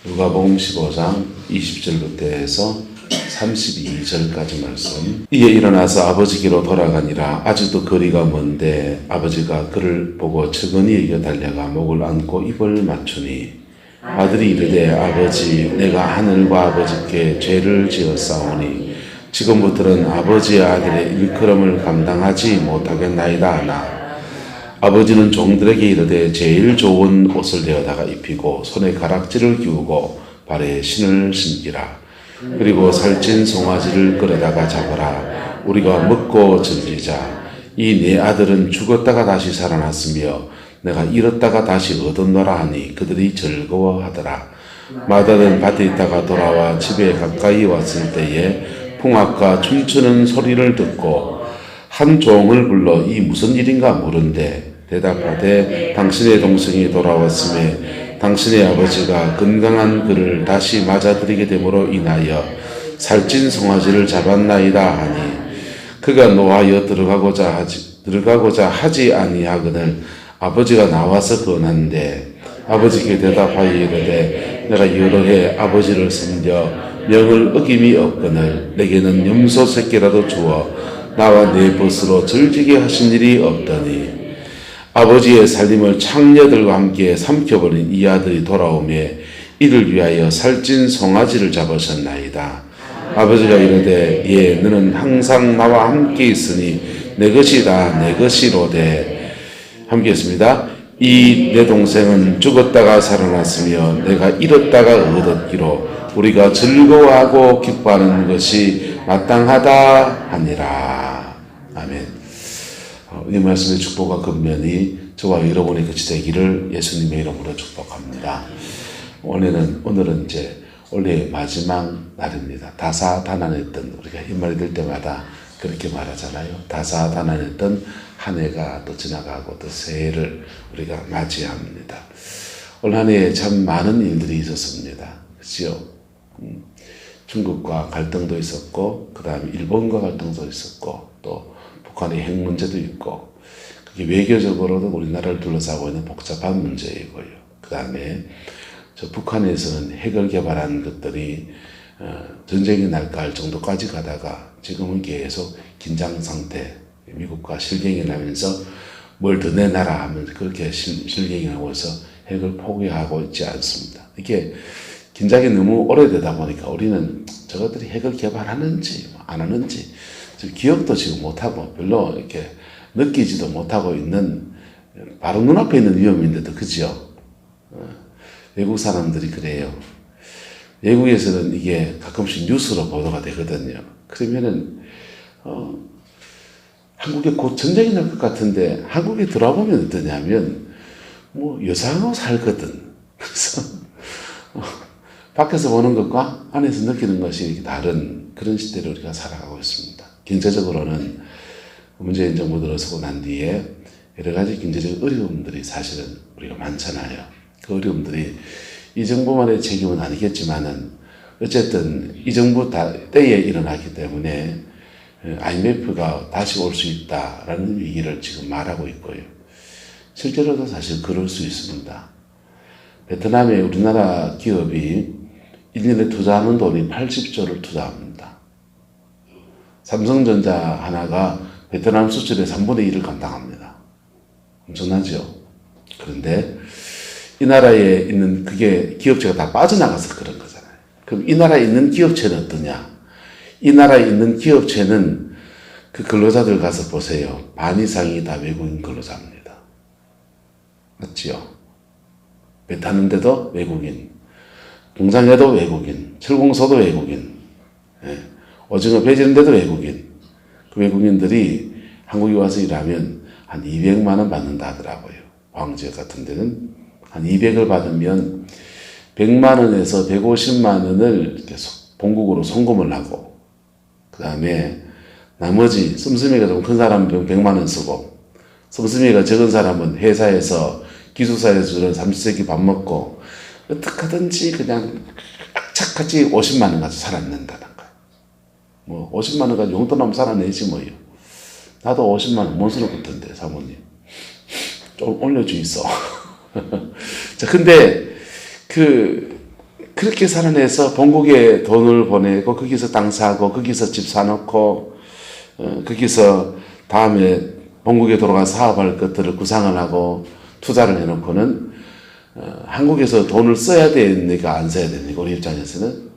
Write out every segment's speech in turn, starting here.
누가복음 15장 20절부터 해서 32절까지 말씀. 이에 일어나서 아버지께로 돌아가니라. 아직도 거리가 먼데 아버지가 그를 보고 측은히 이겨 달려가 목을 안고 입을 맞추니 아들이 이르되 아버지 내가 하늘과 아버지께 죄를 지었사오니 지금부터는 아버지의 아들의 일컬음을 감당하지 못하겠나이다 하나 아버지는 종들에게 이르되 제일 좋은 옷을 내어다가 입히고 손에 가락지를 끼우고 발에 신을 신기라. 그리고 살찐 송아지를 끌어다가 잡아라. 우리가 먹고 즐기자. 이 네 아들은 죽었다가 다시 살아났으며 내가 잃었다가 다시 얻었노라 하니 그들이 즐거워하더라. 마다는 밭에 있다가 돌아와 집에 가까이 왔을 때에 풍악과 춤추는 소리를 듣고 한 종을 불러 이 무슨 일인가 물은데 대답하되 당신의 동생이 돌아왔음에 당신의 아버지가 건강한 그를 다시 맞아들이게 됨으로 인하여 살찐 송아지를 잡았나이다 하니 그가 노하여 들어가고자 하지 아니하거늘 아버지가 나와서 건한데 아버지께 대답하여 이르되 내가 여러 해 아버지를 섬겨 명을 어김이 없거늘 내게는 염소 새끼라도 주어 나와 내 벗으로 즐기게 하신 일이 없더니 아버지의 살림을 창녀들과 함께 삼켜버린 이 아들이 돌아오매 이를 위하여 살찐 송아지를 잡으셨나이다. 아버지가 이르되 예 너는 항상 나와 함께 있으니 내 것이 다 내 것이로되 함께 했습니다. 이 내 동생은 죽었다가 살아났으며 내가 잃었다가 얻었기로 우리가 즐거워하고 기뻐하는 것이 마땅하다 하니라. 아멘. 이 말씀의 축복과 근면이 저와 여러분의 끝이 되기를 예수님의 이름으로 축복합니다. 오늘은 이제 올해의 마지막 날입니다. 다사다난했던 우리가 이 말이 될 때마다 그렇게 말하잖아요. 다사다난했던 한 해가 또 지나가고 또 새해를 우리가 맞이합니다. 올 한 해에 참 많은 일들이 있었습니다. 그렇죠? 중국과 갈등도 있었고 그 다음에 일본과 갈등도 있었고 또 북한의 핵 문제도 있고 그게 외교적으로도 우리나라를 둘러싸고 있는 복잡한 문제이고요. 그 다음에 저 북한에서는 핵을 개발한 것들이 전쟁이 날까 할 정도까지 가다가 지금은 계속 긴장 상태, 미국과 실갱이 나면서 뭘 더 내놔라 하면 그렇게 실갱이 나고 있어 핵을 포기하고 있지 않습니다. 이게 긴장이 너무 오래되다 보니까 우리는 저것들이 핵을 개발하는지 안 하는지 기억도 지금 못하고 별로 이렇게 느끼지도 못하고 있는 바로 눈앞에 있는 위험인데도 그죠? 외국 사람들이 그래요. 외국에서는 이게 가끔씩 뉴스로 보도가 되거든요. 그러면은 한국에 곧 전쟁이 날 것 같은데 한국에 들어보면 어떠냐면 뭐 여상하고 살거든. 그래서 밖에서 보는 것과 안에서 느끼는 것이 다른 그런 시대를 우리가 살아가고 있습니다. 경제적으로는 문재인 정부 들어서고 난 뒤에 여러 가지 경제적 어려움들이 사실은 우리가 많잖아요. 그 어려움들이 이 정부만의 책임은 아니겠지만은 어쨌든 이 정부 때에 일어났기 때문에 IMF가 다시 올 수 있다라는 위기를 지금 말하고 있고요. 실제로도 사실 그럴 수 있습니다. 베트남에 우리나라 기업이 1년에 투자하는 돈이 80조를 투자합니다. 삼성전자 하나가 베트남 수출의 3분의 1을 감당합니다. 엄청나죠? 그런데 이 나라에 있는 그게 기업체가 다 빠져나가서 그런 거잖아요. 그럼 이 나라에 있는 기업체는 어떠냐? 이 나라에 있는 기업체는 그 근로자들 가서 보세요. 반 이상이 다 외국인 근로자입니다. 맞지요? 배 타는데도 외국인, 공장에도 외국인, 철공소도 외국인, 오징어 배지는데도 외국인. 그 외국인들이 한국에 와서 일하면 한 200만 원 받는다 하더라고요. 광주역 같은 데는 한 200을 받으면 100만 원에서 150만 원을 계속 본국으로 송금을 하고 그 다음에 나머지 씀씀이가 좀 큰 사람은 100만 원 쓰고 씀씀이가 적은 사람은 회사에서 기숙사에서 주는 삼시세끼 밥 먹고 어떻게 하든지 그냥 악착같이 50만 원 가지고 살아낸다는 거예요. 뭐 50만 원 가지고 용돈 하면 살아내지 뭐요. 나도 50만 원 못 쓰는 것던데 사모님 좀 올려주 있어. 자 근데 그 그렇게 살아내서 본국에 돈을 보내고 거기서 땅 사고 거기서 집 사놓고 거기서 다음에 본국에 돌아가 사업할 것들을 구상을 하고 투자를 해놓고는 한국에서 돈을 써야 됩니까? 안 써야 됩니까? 우리 입장에서는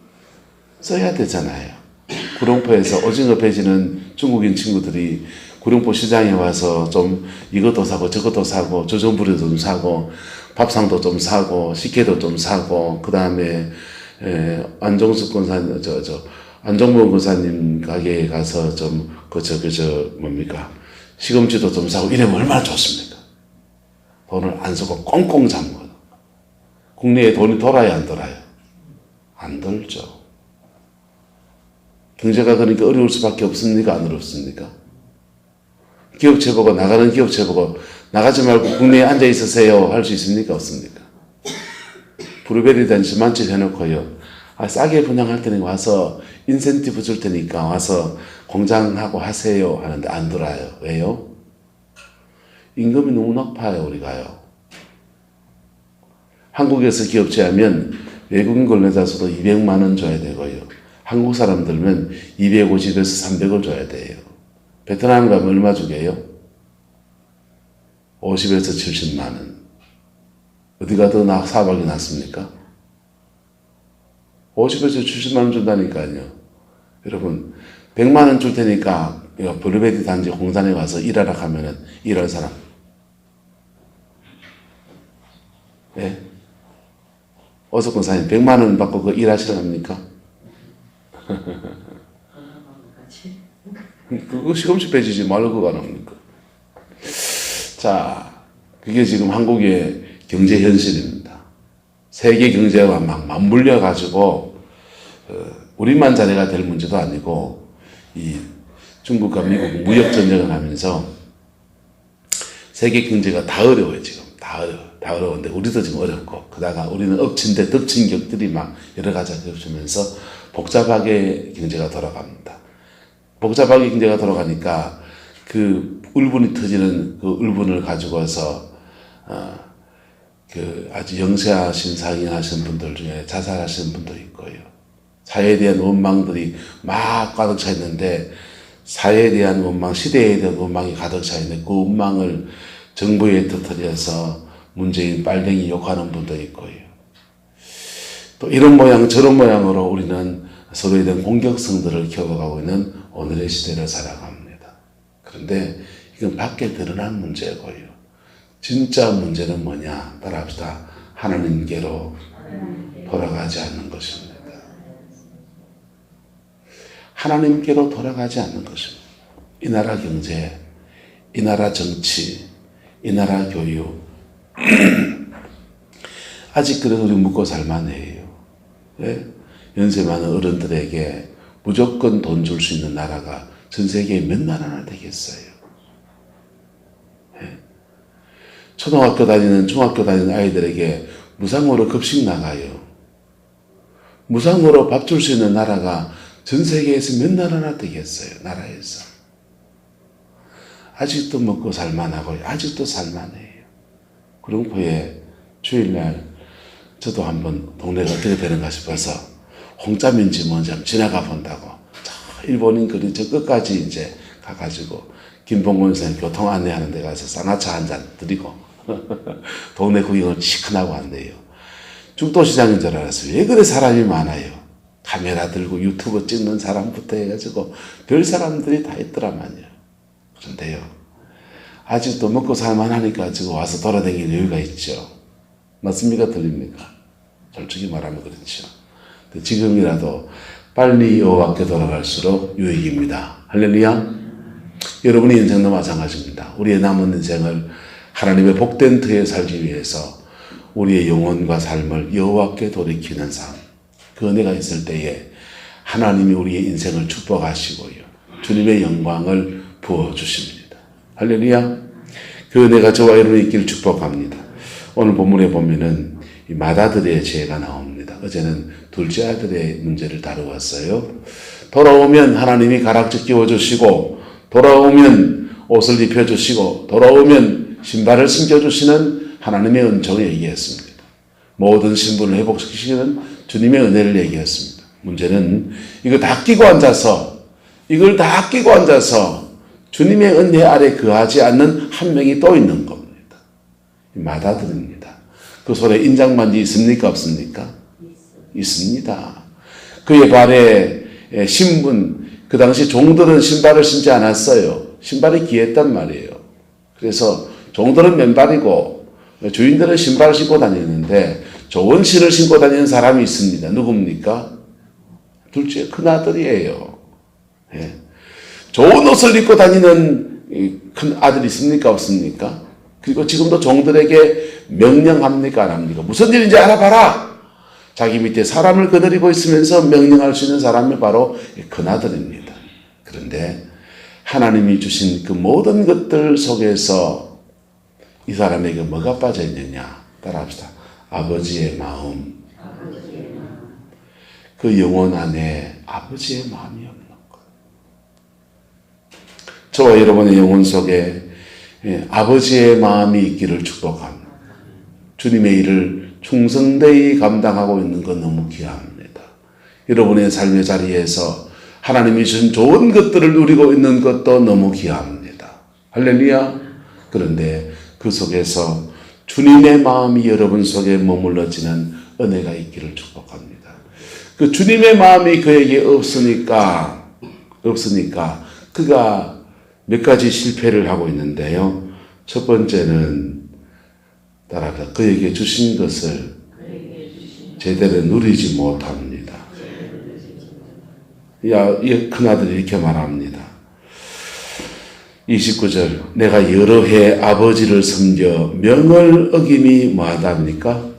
써야 되잖아요. 구룡포에서 오징어 배지는 중국인 친구들이 구룡포 시장에 와서 좀 이것도 사고 저것도 사고 조정부리도 좀 사고 밥상도 좀 사고 식혜도 좀 사고 그 다음에 안종숙 권사님 안종문 권사님 가게에 가서 좀 뭡니까 시금치도 좀 사고 이러면 얼마나 좋습니까? 돈을 안 쓰고 꽁꽁 잠궈. 국내에 돈이 돌아야 안 돌아요? 안 돌죠. 경제가 그러니까 어려울 수밖에 없습니까? 안 어렵습니까? 기업체 보고 나가는 기업체 보고 나가지 말고 국내에 앉아 있으세요 할 수 있습니까? 없습니까? 브루베리 단지 만집 해놓고요. 싸게 분양할 테니 와서 인센티브 줄 테니까 와서 공장하고 하세요 하는데 안 돌아요. 왜요? 임금이 너무 높아요. 우리가요. 한국에서 기업체 하면 외국인 근로자 수도 200만 원 줘야 되고요. 한국 사람들면 250에서 300을 줘야 돼요. 베트남 가면 얼마 주게요? 50에서 70만 원. 어디가 더 사박이 낫습니까? 50에서 70만 원 준다니까요. 여러분 100만 원 줄 테니까 블루베리 단지 공단에 가서 일하라 하면은 일할 사람. 예? 어서 권사님 100만 원 받고 그 일하시랍니까? 그거 시금치 빼지지 말고 가랍니까? 자, 그게 지금 한국의 경제 현실입니다. 세계 경제가 막 맞물려 가지고 우리만 자리가 될 문제도 아니고 이 중국과 미국 무역 전쟁을 하면서 세계 경제가 다 어려워요. 지금 다 어려운데 우리도 지금 어렵고 그다가 우리는 엎친 데 덮친 격들이 막 여러 가지가 겹치면서 복잡하게 경제가 돌아갑니다. 복잡하게 경제가 돌아가니까 그 울분이 터지는 그 울분을 가지고 와서 그 아주 영세하신 상인하신 분들 중에 자살하신 분도 있고요. 사회에 대한 원망들이 막 가득 차 있는데 사회에 대한 원망, 시대에 대한 원망이 가득 차 있는데 그 원망을 정부에 터뜨려서 문재인 빨갱이 욕하는 분도 있고요. 또 이런 모양 저런 모양으로 우리는 서로에 대한 공격성들을 키워가고 있는 오늘의 시대를 살아갑니다. 그런데 이건 밖에 드러난 문제고요. 진짜 문제는 뭐냐? 따라합시다. 하나님께로 돌아가지 않는 것입니다. 하나님께로 돌아가지 않는 것입니다. 이 나라 경제, 이 나라 정치, 이 나라 교육 아직 그래도 우리 묵고 살만해요. 예? 연세 많은 어른들에게 무조건 돈 줄 수 있는 나라가 전 세계에 몇 나라나 되겠어요. 예? 초등학교 다니는 중학교 다니는 아이들에게 무상으로 급식 나가요. 무상으로 밥 줄 수 있는 나라가 전 세계에서 몇 나라나 되겠어요. 나라에서. 아직도 먹고 살만하고 아직도 살만해요. 구룡포에 주일날 저도 한번 동네가 어떻게 되는가 싶어서 홍짜민지 뭔지 한번 지나가 본다고 저 일본인 거리 저 끝까지 이제 가가지고 김봉곤 선생님 교통 안내하는 데 가서 쌍화차 한 잔 드리고 동네 구경을 시큰하고 왔네요. 죽도시장인 줄 알았어요. 왜 그래 사람이 많아요. 카메라 들고 유튜브 찍는 사람부터 해가지고 별 사람들이 다 있더라만요. 그런데요. 아직도 먹고 살만하니까 지금 와서 돌아다니는 여유가 있죠. 맞습니까? 틀립니까? 솔직히 말하면 그렇죠. 지금이라도 빨리 여호와께 돌아갈수록 유익입니다. 할렐루야. 여러분의 인생도 마찬가지입니다. 우리의 남은 인생을 하나님의 복된 터에 살기 위해서 우리의 영혼과 삶을 여호와께 돌이키는 삶, 그 은혜가 있을 때에 하나님이 우리의 인생을 축복하시고요. 주님의 영광을 부어주십니다. 할렐루야. 그 은혜가 저와 여러분이 있기를 축복합니다. 오늘 본문에 보면은 이 맏아들의 죄가 나옵니다. 어제는 둘째 아들의 문제를 다루었어요. 돌아오면 하나님이 가락지 끼워주시고 돌아오면 옷을 입혀주시고 돌아오면 신발을 신겨주시는 하나님의 은총을 얘기했습니다. 모든 신분을 회복시키시는 주님의 은혜를 얘기했습니다. 문제는 이걸 다 끼고 앉아서 주님의 은혜 아래 거하지 않는 한 명이 또 있는 겁니다. 마다들입니다. 그 손에 인장반지 있습니까? 없습니까? 있습니다. 그의 발에 신분, 그 당시 종들은 신발을 신지 않았어요. 신발이 귀했단 말이에요. 그래서 종들은 맨발이고 주인들은 신발을 신고 다니는데 좋은 신을 신고 다니는 사람이 있습니다. 누굽니까? 둘째 큰아들이에요. 예. 좋은 옷을 입고 다니는 큰 아들이 있습니까? 없습니까? 그리고 지금도 종들에게 명령합니까? 안 합니까? 무슨 일인지 알아봐라! 자기 밑에 사람을 거느리고 있으면서 명령할 수 있는 사람이 바로 큰아들입니다. 그런데 하나님이 주신 그 모든 것들 속에서 이 사람에게 뭐가 빠져 있느냐? 따라합시다. 아버지의 마음. 그 영혼 안에 아버지의 마음이 없는 것. 저와 여러분의 영혼 속에 아버지의 마음이 있기를 축복합니다. 주님의 일을 충성되이 감당하고 있는 건 너무 귀합니다. 여러분의 삶의 자리에서 하나님이 주신 좋은 것들을 누리고 있는 것도 너무 귀합니다. 할렐루야. 그런데 그 속에서 주님의 마음이 여러분 속에 머물러지는 은혜가 있기를 축복합니다. 그 주님의 마음이 그에게 없으니까 그가 몇 가지 실패를 하고 있는데요. 첫 번째는 따라합니다. 그에게 주신 것을 제대로 누리지 못합니다. 이 큰아들이 이렇게 말합니다. 29절 내가 여러 해 아버지를 섬겨 명을 어김이 뭐하답니까?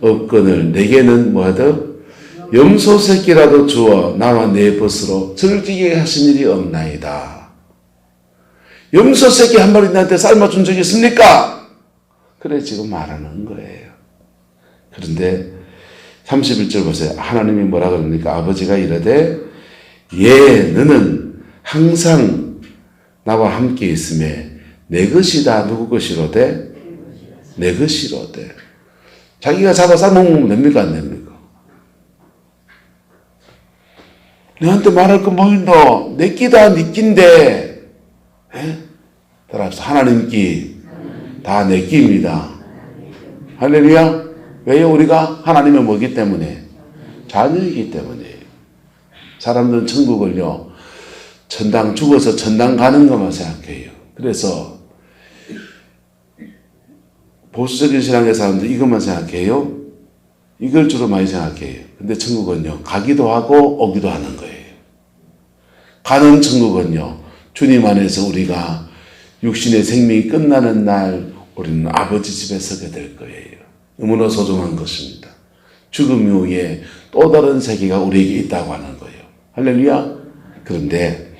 없거늘 내게는 뭐하더? 염소 새끼라도 주어 나와 내 벗으로 즐기게 하신 일이 없나이다. 염소 새끼 한 마리 나한테 삶아준 적이 있습니까? 그래 지금 말하는 거예요. 그런데 31절 보세요. 하나님이 뭐라 그럽니까? 아버지가 이르되 너는 항상 나와 함께 있음에 내 것이다. 누구 것이로되? 내 것이로되. 자기가 잡아서 먹으면 됩니까? 안 됩니까? 너한테 말할 거 뭐 있노? 내 끼다 네 끼인데. 따라서 하나님 끼 다 내 끼입니다. 할렐루야. 왜요? 우리가 하나님의 뭐기 때문에? 자녀이기 때문에. 사람들은 천국을요. 천당 죽어서 천당 가는 것만 생각해요. 그래서 보수적인 신앙의 사람들 이것만 생각해요. 이걸 주로 많이 생각해요. 근데 천국은요. 가기도 하고 오기도 하는 거예요. 가는 천국은요. 주님 안에서 우리가 육신의 생명이 끝나는 날 우리는 아버지 집에 서게 될 거예요. 너무나 소중한 것입니다. 죽음 이후에 또 다른 세계가 우리에게 있다고 하는 거예요. 할렐루야. 그런데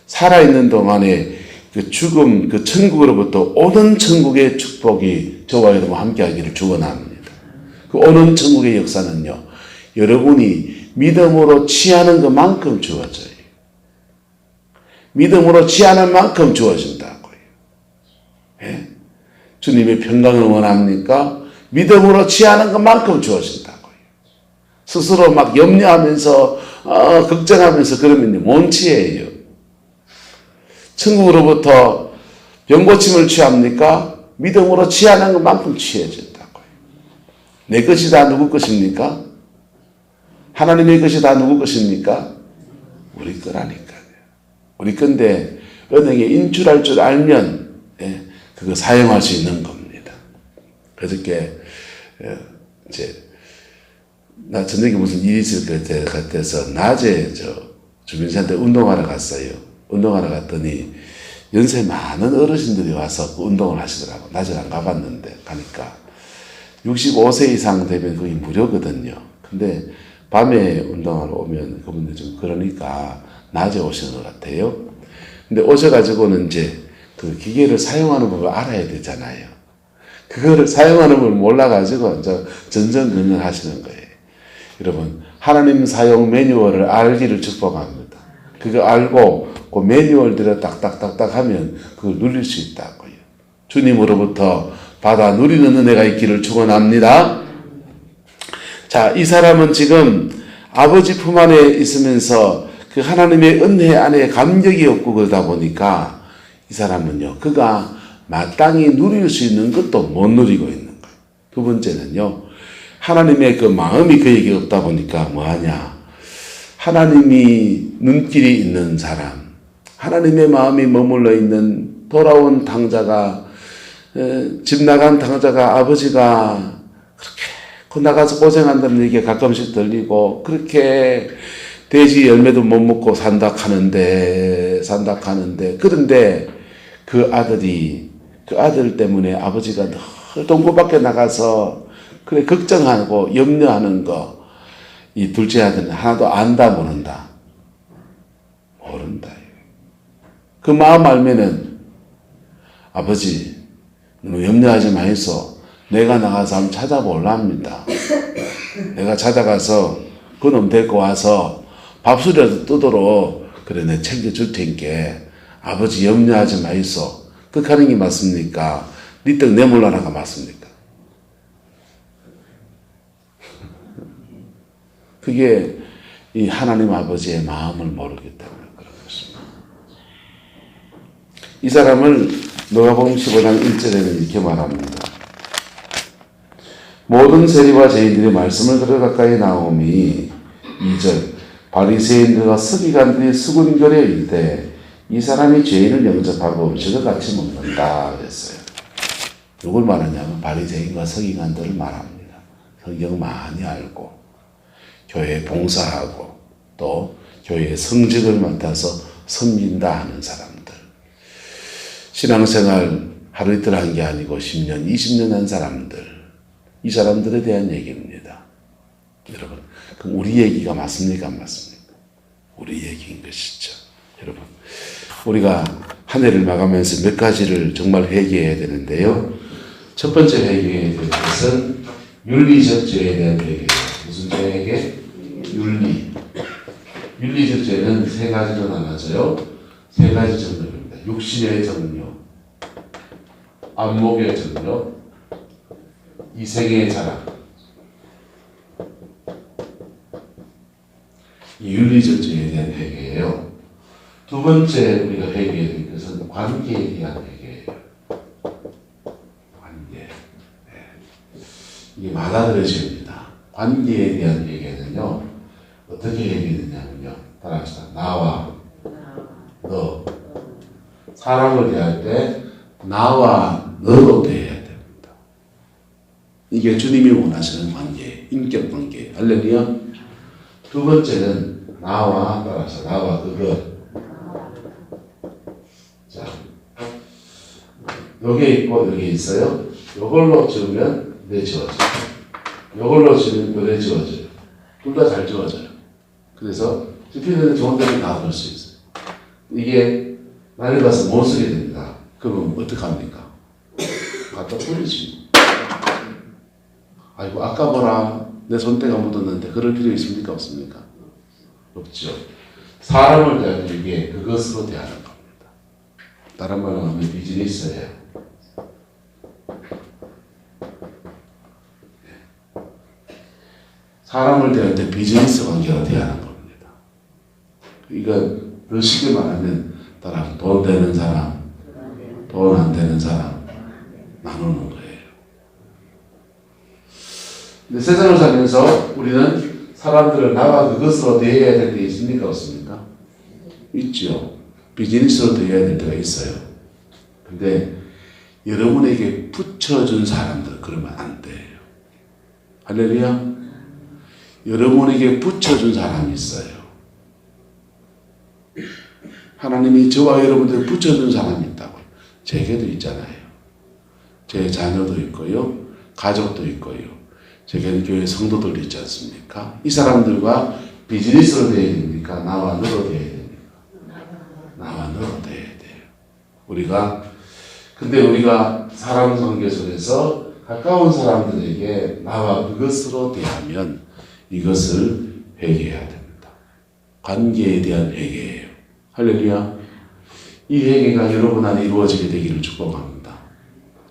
살아있는 동안에 그 죽음, 그 천국으로부터 오는 천국의 축복이 저와 여러분 함께 하기를 축원합니다. 그 오는 천국의 역사는요. 여러분이 믿음으로 취하는 것만큼 주어져요. 믿음으로 취하는 만큼 주어진다고요. 예? 주님의 평강을 원합니까? 믿음으로 취하는 것만큼 주어진다고요. 스스로 막 염려하면서 걱정하면서 그러면 못 취해요. 천국으로부터 병고침을 취합니까? 믿음으로 취하는 것만큼 취해진다고요. 내 것이 다 누구 것입니까? 하나님의 것이 다 누구 것입니까? 우리 거라니까요. 우리 건데 은행에 인출할 줄 알면 그거 사용할 수 있는 겁니다. 그저께 나 저녁에 무슨 일이 있을 것 같아서 낮에 주민센터 운동하러 갔어요. 운동하러 갔더니 연세 많은 어르신들이 와서 그 운동을 하시더라고. 낮에는 안 가봤는데 가니까 65세 이상 되면 거의 무료거든요. 근데 밤에 운동하러 오면 그분들 좀 그러니까 낮에 오시는 것 같아요. 근데 오셔가지고는 이제 그 기계를 사용하는 법을 알아야 되잖아요. 그거를 사용하는 법을 몰라가지고 전전긍긍 하시는 거예요. 여러분, 하나님 사용 매뉴얼을 알기를 축복합니다. 그거 알고 그 매뉴얼대로 딱딱딱딱 하면 그걸 누릴 수 있다고요. 주님으로부터 받아 누리는 은혜가 있기를 축원합니다. 자, 이 사람은 지금 아버지 품 안에 있으면서 그 하나님의 은혜 안에 감격이 없고 그러다 보니까 이 사람은요, 그가 마땅히 누릴 수 있는 것도 못 누리고 있는 거예요. 두 번째는요, 하나님의 그 마음이 그에게 없다 보니까 뭐하냐. 하나님이 눈길이 있는 사람, 하나님의 마음이 머물러 있는 돌아온 당자가, 집 나간 당자가 아버지가 그렇게 나가서 고생한다는 얘기가 가끔씩 들리고, 그렇게 돼지 열매도 못 먹고 산다 하는데, 그런데 그 아들 때문에 아버지가 늘 동굴 밖에 나가서 그래 걱정하고 염려하는 거, 이 둘째 아들은 하나도 안다 모른다. 그 마음 알면은, 아버지 염려하지 마이소. 내가 나가서 한번 찾아볼라 합니다. 내가 찾아가서 그놈 데리고 와서 밥술이라도 뜨도록 그래 내 챙겨줄 테니까 아버지 염려하지 마이소. 그 하는 게 맞습니까? 니 떡 내몰라나가 맞습니까? 그게 이 하나님 아버지의 마음을 모르기 때문에 그런 것입니다. 이 사람을 누가복음 15장 1절에는 이렇게 말합니다. 모든 세리와 죄인들이 말씀을 들어 가까이 나오니 2절 바리새인들과 서기관들이 수군거려 이르되 이 사람이 죄인을 영접하고 음식을 같이 먹는다 그랬어요. 누굴 말하냐면 바리새인과 서기관들을 말합니다. 성경 많이 알고 교회에 봉사하고 또 교회의 성직을 맡아서 섬긴다 하는 사람들. 신앙생활 하루 이틀 한 게 아니고 10년, 20년 한 사람들. 이 사람들에 대한 얘기입니다. 여러분, 그럼 우리 얘기가 맞습니까? 안 맞습니까? 우리 얘기인 것이죠. 여러분, 우리가 한 해를 마감하면서 몇 가지를 정말 회개해야 되는데요. 첫 번째 회개해야 될 것은 윤리적 죄에 대한 회개예요. 무슨 죄에게? 윤리적 죄는 세 가지로 나눠져요. 세 가지 정욕입니다. 육신의 정욕, 안목의 정욕, 이생의 자랑. 이 윤리적 죄에 대한 회개예요. 두 번째 우리가 회개해야 될 것은 관계에 대한 회개예요. 관계. 이게 많아들어집니다. 관계에 대한 회개는요, 어떻게 회개되냐면요, 따라합시다. 나와 너. 사람을 대할 때 나와 너로 대해야 됩니다. 이게 주님이 원하시는 관계, 인격 관계. 할렐루야. 두 번째는 나와, 따라서 나와 그것. 자, 여기 있고 여기 있어요. 이걸로 지으면 내 지워져요. 이걸로 지으면 내 지워져요. 둘 다 잘 지워져요. 그래서 지피는 좋은 데는 다 넣을 수 있어요. 이게 나를 가서 못 쓰게 됩니다. 그러면 어떡합니까? 갖다 버리지. 아이고 아까워라. 내 손때가 묻었는데 그럴 필요 있습니까? 없습니까? 없죠. 사람을 대하는 이게 그것으로 대하는 겁니다. 다른 말로 하면 비즈니스예요. 사람을 대할 때 비즈니스 관계로 대하는 겁니다. 이건 더 쉽게 말하면 따라 돈 되는 사람, 돈 안 되는 사람 나누는 거예요. 근데 세상을 살면서 우리는 사람들을 나와 그것으로 대해야 될 때 있습니까? 없습니까? 있죠. 비즈니스로 대해야 될 때가 있어요. 근데 여러분에게 붙여준 사람들 그러면 안 돼요. 할렐루야. 여러분에게 붙여준 사람이 있어요. 하나님이 저와 여러분들 붙여준 사람이 있다고요. 제게도 있잖아요. 제 자녀도 있고요. 가족도 있고요. 제게는 교회 성도들도 있지 않습니까? 이 사람들과 비즈니스로 대해야 됩니까? 나와 너로 대해야 됩니까? 나와 너로 대해야 돼요. 근데 우리가 사람 관계 속에서 가까운 사람들에게 나와 그것으로 대하면 이것을 회개해야 됩니다. 관계에 대한 회개예요. 할렐루야. 이 회개가 여러분 안에 이루어지게 되기를 축복합니다.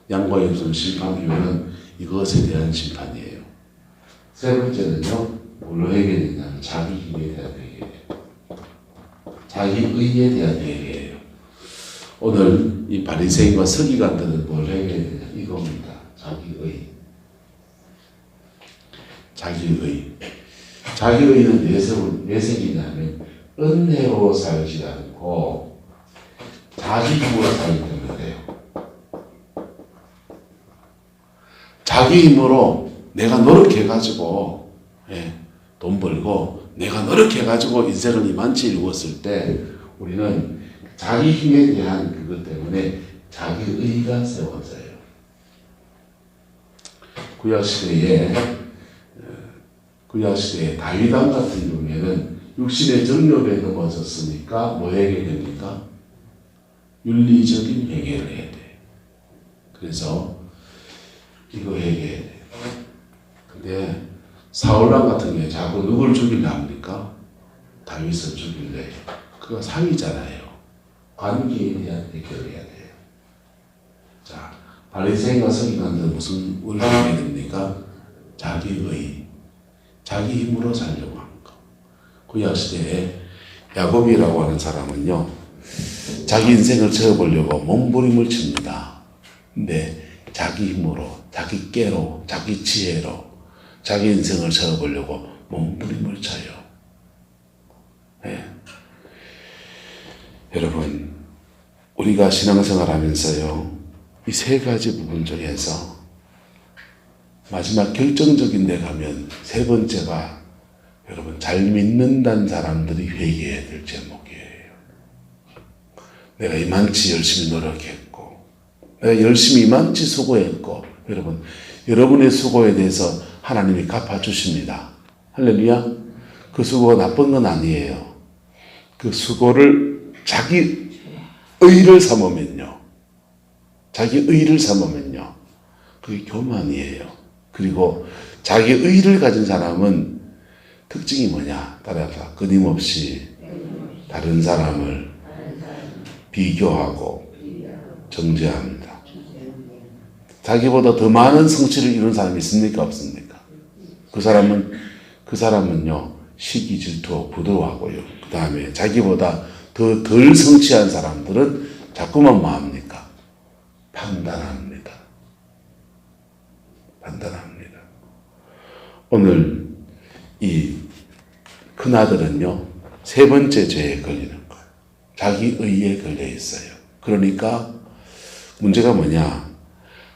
양과 염소 심판 이유는 이것에 대한 심판이에요. 세 번째는요, 뭘로 해결되냐면 자기 힘에 대한 회개예요. 자기 의에 대한 회개예요. 오늘 이 바리새인과 서기관들은 뭘 해결되냐 이겁니다. 자기의. 자기의는 왜 생기냐면 은혜로 살지 않고 자기 힘으로 살기 때문에 그래요. 자기 힘으로 내가 노력해가지고 돈 벌고 내가 노력해가지고 인생을 이만치 이루었을 때 우리는 자기 힘에 대한 그것 때문에 자기의가 세워져요. 구약시대에 다윗왕 같은 경우에는 육신의 정욕에 넘어졌으니까 뭐 해야 됩니까? 윤리적인 회개를 해야 돼. 그래서 이거 회개해야 돼. 근데 사울왕 같은 경우에 자꾸 누굴 죽이려 합니까? 다윗을 죽이려요. 그거 사위잖아요. 관계에 대한 해결을 해야 돼요. 자, 바리새인과 서기관들은 무슨 뭘 해야 됩니까? 자기 힘으로 살려고 하는 거. 구약시대에 야곱이라고 하는 사람은요, 자기 인생을 채워보려고 몸부림을 칩니다. 근데 자기 힘으로, 자기 깨로, 자기 지혜로 자기 인생을 채워보려고 몸부림을 쳐요. 네. 여러분, 우리가 신앙생활 하면서요, 이 세 가지 부분 중에서 마지막 결정적인 데 가면 세 번째가 여러분 잘 믿는다는 사람들이 회개해야 될 제목이에요. 내가 이만치 열심히 노력했고 내가 열심히 이만치 수고했고 여러분의 수고에 대해서 하나님이 갚아주십니다. 할렐루야. 그 수고가 나쁜 건 아니에요. 그 수고를 자기 의를 삼으면요. 그게 교만이에요. 그리고 자기 의를 가진 사람은 특징이 뭐냐? 따라서 끊임없이 다른 사람을 비교하고 정죄합니다. 자기보다 더 많은 성취를 이룬 사람이 있습니까? 없습니까? 그 사람은요, 시기, 질투, 부러워하고요. 그 다음에 자기보다 더 덜 성취한 사람들은 자꾸만 뭐 합니까? 판단합니다. 오늘 이 큰아들은요, 세 번째 죄에 걸리는 거예요. 자기 의에 걸려 있어요. 그러니까 문제가 뭐냐?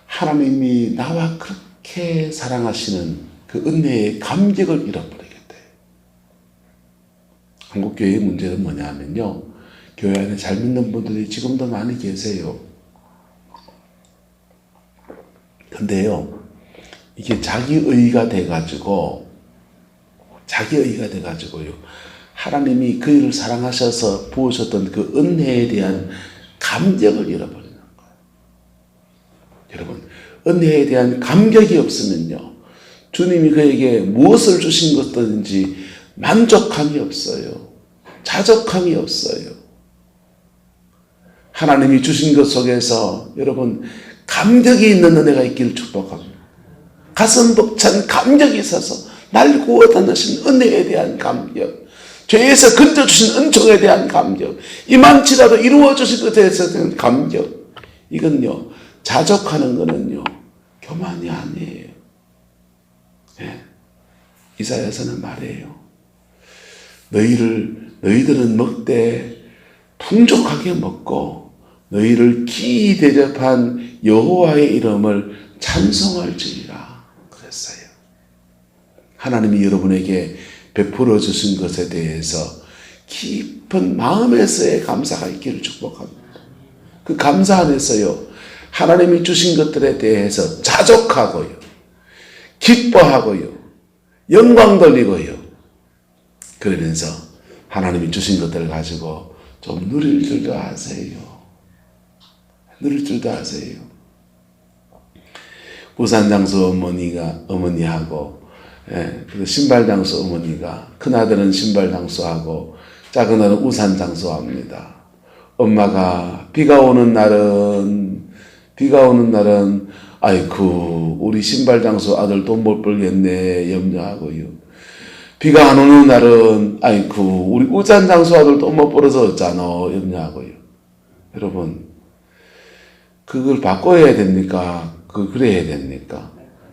하나님이 나와 그렇게 사랑하시는 그 은혜의 감격을 잃어버리게 돼요. 한국교회의 문제는 뭐냐면요, 교회 안에 잘 믿는 분들이 지금도 많이 계세요. 근데요, 이게 자기의가 돼가지고요, 하나님이 그를 사랑하셔서 부으셨던 그 은혜에 대한 감격을 잃어버리는 거예요. 여러분, 은혜에 대한 감격이 없으면요, 주님이 그에게 무엇을 주신 것든지 만족함이 없어요. 자족함이 없어요. 하나님이 주신 것 속에서 여러분, 감격이 있는 은혜가 있기를 축복합니다. 가슴 벅찬 감격이 있어서 날 구워 다니신 은혜에 대한 감격, 죄에서 건져주신 은총에 대한 감격, 이만치라도 이루어주신 것에 대한 감격, 이건요, 자족하는 거는요, 교만이 아니에요. 네. 이사야서는 말해요. 너희들은 먹되 풍족하게 먹고 너희를 기이 대접한 여호와의 이름을 찬송할지니라 그랬어요. 하나님이 여러분에게 베풀어 주신 것에 대해서 깊은 마음에서의 감사가 있기를 축복합니다. 그 감사 안에서요, 하나님이 주신 것들에 대해서 자족하고요, 기뻐하고요, 영광 돌리고요, 그러면서 하나님이 주신 것들을 가지고 좀 누릴 줄도 아세요. 우산장수 어머니하고 신발장수 어머니가, 큰아들은 신발장수하고 작은아들은 우산장수합니다. 엄마가 비가 오는 날은 아이쿠 우리 신발 장수 아들 돈 못 벌겠네 염려하고요. 비가 안 오는 날은 아이쿠 우리 우산 장수 아들 돈 못 벌어서 어쩌노 염려하고요. 여러분 그걸 바꿔야 됩니까? 그래야 됩니까?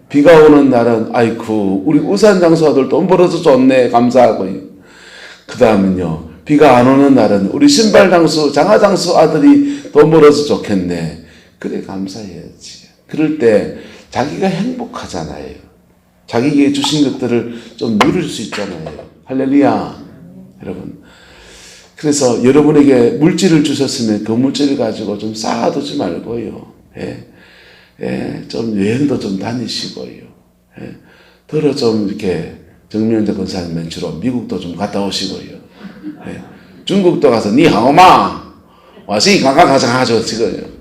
비가 오는 날은 아이쿠 우리 우산 장수 아들 돈 벌어서 좋네 감사하고요. 그 다음은요 비가 안 오는 날은 우리 신발 장수 장화 장수 아들이 돈 벌어서 좋겠네. 그래 감사해야지. 그럴 때 자기가 행복하잖아요. 자기에게 주신 것들을 좀 누릴 수 있잖아요. 할렐루야. 여러분. 그래서 여러분에게 물질을 주셨으면 그 물질을 가지고 좀 쌓아두지 말고요. 좀 여행도 좀 다니시고요. 더러 좀 이렇게 정명재 권사님 멘트로 미국도 좀 갔다 오시고요. 중국도 가서 니하오마 와시 가가가자하죠 지금.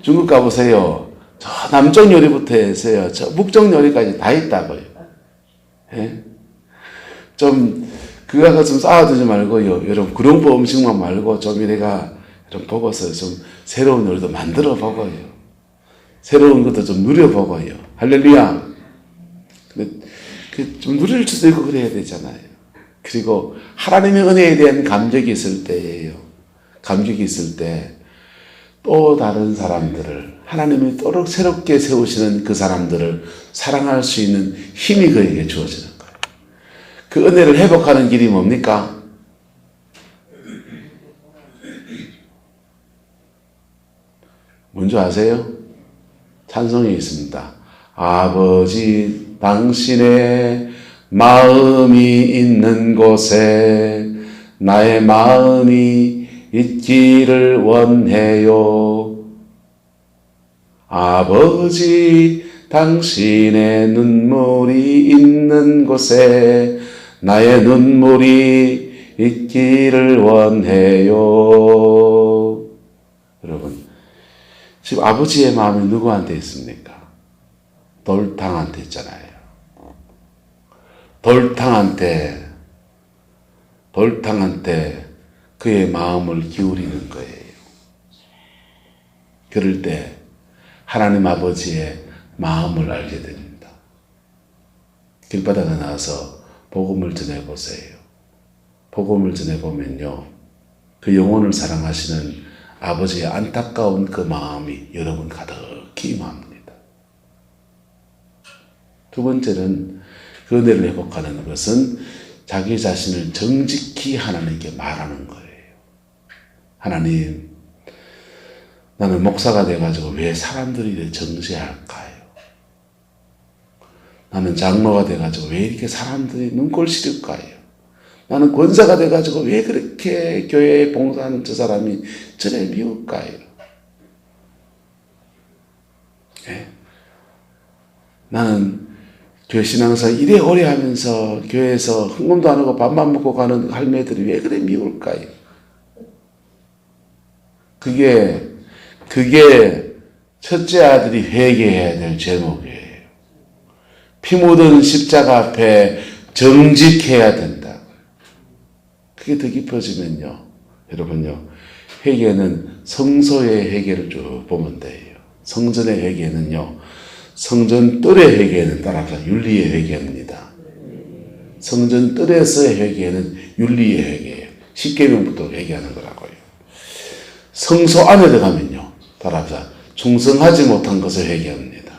중국 가보세요. 저 남쪽 요리부터 해서요. 저 북쪽 요리까지 다 있다고요. 좀 그거 좀 쌓아두지 말고요. 여러분 그런 음식만 말고 좀 이래가 좀 보고서 좀 새로운 요리도 만들어 보고요. 새로운 것도 좀 누려보고요. 할렐루야. 좀 누릴 수도 있고 그래야 되잖아요. 그리고 하나님의 은혜에 대한 감격이 있을 때예요. 감격이 있을 때 또 다른 사람들을 하나님이 또 새롭게 세우시는 그 사람들을 사랑할 수 있는 힘이 그에게 주어지는 거예요. 그 은혜를 회복하는 길이 뭡니까? 뭔지 아세요? 찬송이 있습니다. 아버지 당신의 마음이 있는 곳에 나의 마음이 있기를 원해요. 아버지 당신의 눈물이 있는 곳에 나의 눈물이 있기를 원해요. 여러분 지금 아버지의 마음이 누구한테 있습니까? 돌탕한테 있잖아요. 돌탕한테 그의 마음을 기울이는 거예요. 그럴 때 하나님 아버지의 마음을 알게 됩니다. 길바닥에 나와서 복음을 전해보세요. 복음을 전해보면요. 그 영혼을 사랑하시는 아버지의 안타까운 그 마음이 여러분 가득히 임합니다. 두 번째는 그 은혜를 회복하는 것은 자기 자신을 정직히 하나님께 말하는 거예요. 하나님, 나는 목사가 돼가지고 왜 사람들이 이렇게 정죄할까요? 나는 장로가 돼가지고 왜 이렇게 사람들이 눈꼴 시릴까요? 나는 권사가 돼가지고 왜 그렇게 교회에 봉사하는 저 사람이 저래 미울까요? 나는 교회 신앙생활 이래 오래 하면서 교회에서 헌금도 안 하고 밥만 먹고 가는 할매들이 왜 그래 미울까요? 그게 첫째 아들이 회개해야 될 제목이에요. 피 묻은 십자가 앞에 정직해야 된다. 그게 더 깊어지면요. 여러분요. 회개는 성소의 회개를 쭉 보면 돼요. 성전의 회개는요. 성전 뜰의 회개는 따라서 윤리의 회개입니다. 성전 뜰에서의 회개는 윤리의 회개예요. 십계명부터 회개하는 거라고요. 성소 안에 들어가면요. 따라서 충성하지 못한 것을 회개합니다.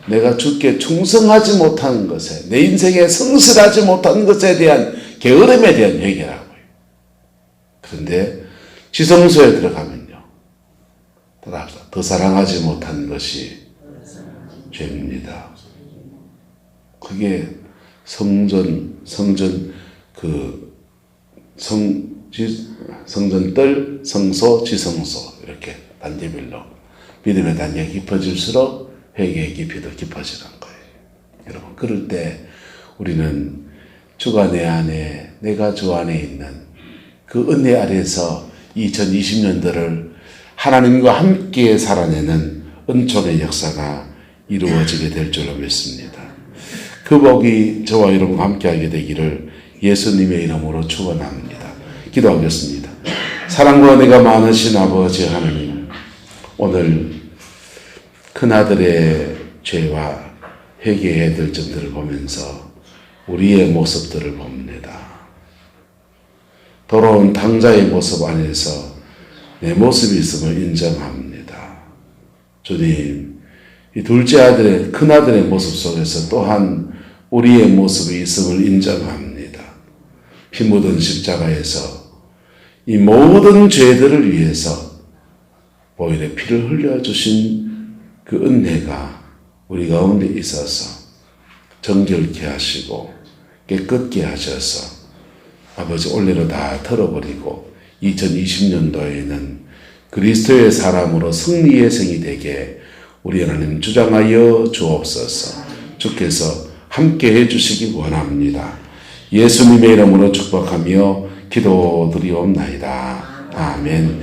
내가 주께 충성하지 못한 것에, 내 인생에 성실하지 못한 것에 대한 게으름에 대한 회개라고요. 그런데 지성소에 들어가면요. 따라서 더 사랑하지 못한 것이 죄입니다. 그게 성전뜰, 성소, 지성소 이렇게 단계별로 믿음의 단계가 깊어질수록 회개의 깊이도 깊어지는 거예요. 여러분 그럴 때 우리는 주가 내 안에, 내가 주 안에 있는 그 은혜 아래에서 2020년도를 하나님과 함께 살아내는 은총의 역사가 이루어지게 될 줄로 믿습니다. 그 복이 저와 여러분과 함께하게 되기를 예수님의 이름으로 축원합니다. 기도하겠습니다. 사랑과 은혜가 많으신 아버지 하나님, 오늘 큰아들의 죄와 회개해야 될 점들을 보면서 우리의 모습들을 봅니다. 돌아온 탕자의 모습 안에서 내 모습이 있음을 인정합니다. 주님, 이 둘째 아들의, 큰아들의 모습 속에서 또한 우리의 모습이 있음을 인정합니다. 피 묻은 십자가에서 이 모든 죄들을 위해서 보혈의 피를 흘려주신 그 은혜가 우리 가운데 있어서 정결케 하시고 깨끗게 하셔서 아버지 올해로 다 털어버리고 2020년도에는 그리스도의 사람으로 승리의 생이 되게 우리 하나님 주장하여 주옵소서. 주께서 함께 해주시기 원합니다. 예수님의 이름으로 축복하며 기도드리옵나이다. 아멘.